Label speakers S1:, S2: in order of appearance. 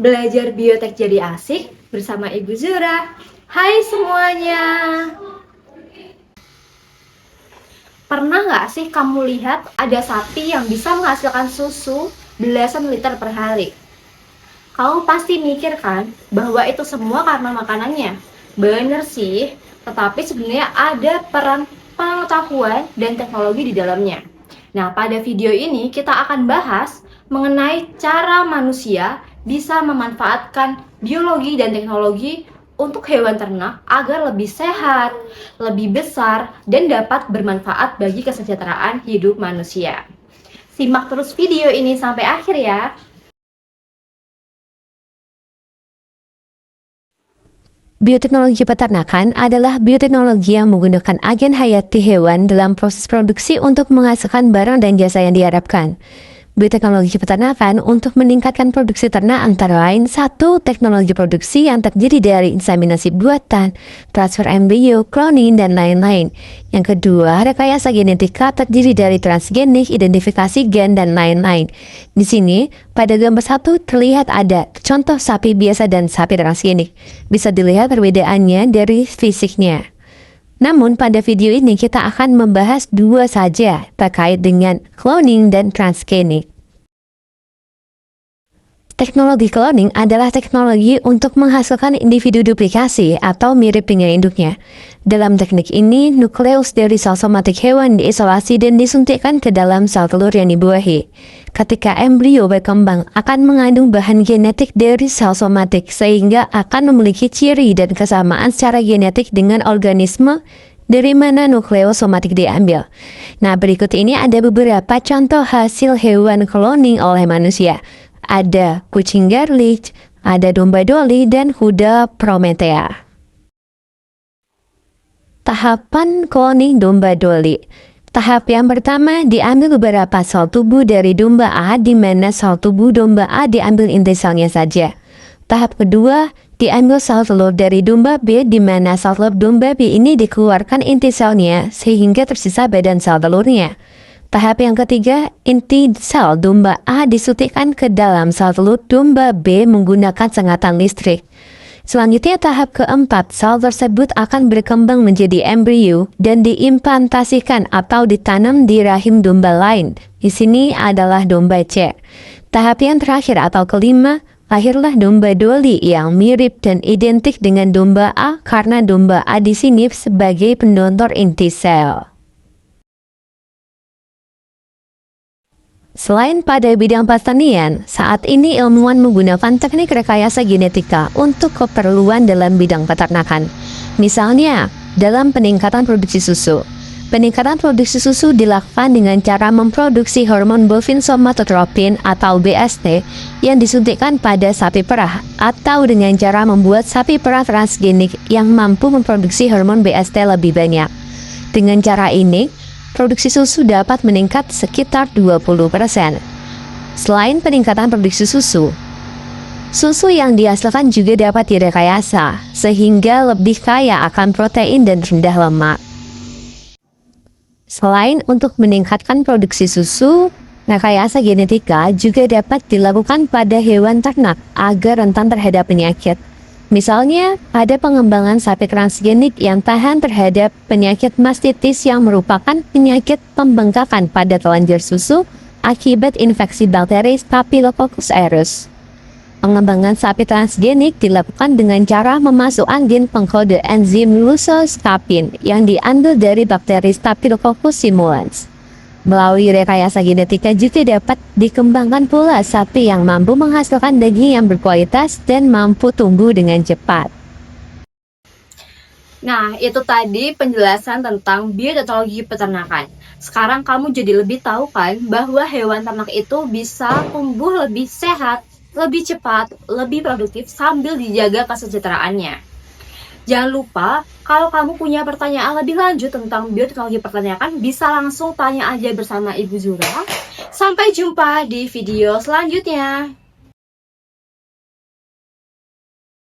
S1: Belajar biotek jadi asik bersama Ibu Zura. Hai semuanya. Pernah nggak sih kamu lihat ada sapi yang bisa menghasilkan susu belasan liter per hari? Kamu pasti mikir kan bahwa itu semua karena makanannya. Bener sih, tetapi sebenarnya ada peran pengetahuan dan teknologi di dalamnya. Nah, pada video ini kita akan bahas mengenai cara manusia bisa memanfaatkan biologi dan teknologi untuk hewan ternak agar lebih sehat, lebih besar, dan dapat bermanfaat bagi kesejahteraan hidup manusia. Simak terus video ini sampai akhir ya.
S2: Bioteknologi peternakan adalah bioteknologi yang menggunakan agen hayati hewan dalam proses produksi untuk menghasilkan barang dan jasa yang diharapkan. Bioteknologi peternakan untuk meningkatkan produksi ternak antara lain: 1. Teknologi produksi yang terdiri dari inseminasi buatan, transfer embrio, cloning, dan lain-lain. Yang kedua, rekayasa genetika terdiri dari transgenik, identifikasi gen, dan lain-lain. Di sini, pada gambar 1 terlihat ada contoh sapi biasa dan sapi transgenik. Bisa dilihat perbedaannya dari fisiknya. Namun pada video ini kita akan membahas dua saja terkait dengan cloning dan transgenik. Teknologi cloning adalah teknologi untuk menghasilkan individu duplikasi atau mirip dengan induknya. Dalam teknik ini, nukleus dari sel somatik hewan diisolasi dan disuntikkan ke dalam sel telur yang dibuahi. Ketika embrio berkembang, akan mengandung bahan genetik dari sel somatik sehingga akan memiliki ciri dan kesamaan secara genetik dengan organisme dari mana nukleus somatik diambil. Nah, berikut ini ada beberapa contoh hasil hewan cloning oleh manusia. Ada kucing garlic, ada domba Dolly, dan kuda Prometheus. Tahapan cloning domba Dolly. Tahap yang pertama, diambil beberapa sel tubuh dari domba A, di mana sel tubuh domba A diambil inti selnya saja. Tahap kedua, diambil sel telur dari domba B, di mana sel telur domba B ini dikeluarkan inti selnya sehingga tersisa badan sel telurnya. Tahap yang ketiga, inti sel domba A disuntikkan ke dalam sel telur domba B menggunakan sengatan listrik. Selanjutnya tahap keempat, sel tersebut akan berkembang menjadi embrio dan diimplantasikan atau ditanam di rahim domba lain. Di sini adalah domba C. Tahap yang terakhir atau kelima, lahirlah domba Dolly yang mirip dan identik dengan domba A karena domba A di sini sebagai pendonor inti sel. Selain pada bidang pertanian, saat ini ilmuwan menggunakan teknik rekayasa genetika untuk keperluan dalam bidang peternakan. Misalnya, dalam peningkatan produksi susu. Peningkatan produksi susu dilakukan dengan cara memproduksi hormon bovine somatotropin atau BST yang disuntikkan pada sapi perah, atau dengan cara membuat sapi perah transgenik yang mampu memproduksi hormon BST lebih banyak. Dengan cara ini, produksi susu dapat meningkat sekitar 20%. Selain peningkatan produksi susu, susu yang dihasilkan juga dapat direkayasa, sehingga lebih kaya akan protein dan rendah lemak. Selain untuk meningkatkan produksi susu, rekayasa genetika juga dapat dilakukan pada hewan ternak agar rentan terhadap penyakit. Misalnya, ada pengembangan sapi transgenik yang tahan terhadap penyakit mastitis yang merupakan penyakit pembengkakan pada kelenjar susu akibat infeksi bakteri Staphylococcus aureus. Pengembangan sapi transgenik dilakukan dengan cara memasukkan gen pengkode enzim lusoscapin yang diambil dari bakteri Staphylococcus simulans. Melalui rekayasa genetika juga dapat dikembangkan pula sapi yang mampu menghasilkan daging yang berkualitas dan mampu tumbuh dengan cepat.
S1: Nah, itu tadi penjelasan tentang bioteknologi peternakan. Sekarang kamu jadi lebih tahu kan bahwa hewan ternak itu bisa tumbuh lebih sehat, lebih cepat, lebih produktif sambil dijaga kesejahteraannya. Jangan lupa, kalau kamu punya pertanyaan lebih lanjut tentang bioteknologi peternakan, bisa langsung tanya aja bersama Ibu Zura. Sampai jumpa di video selanjutnya.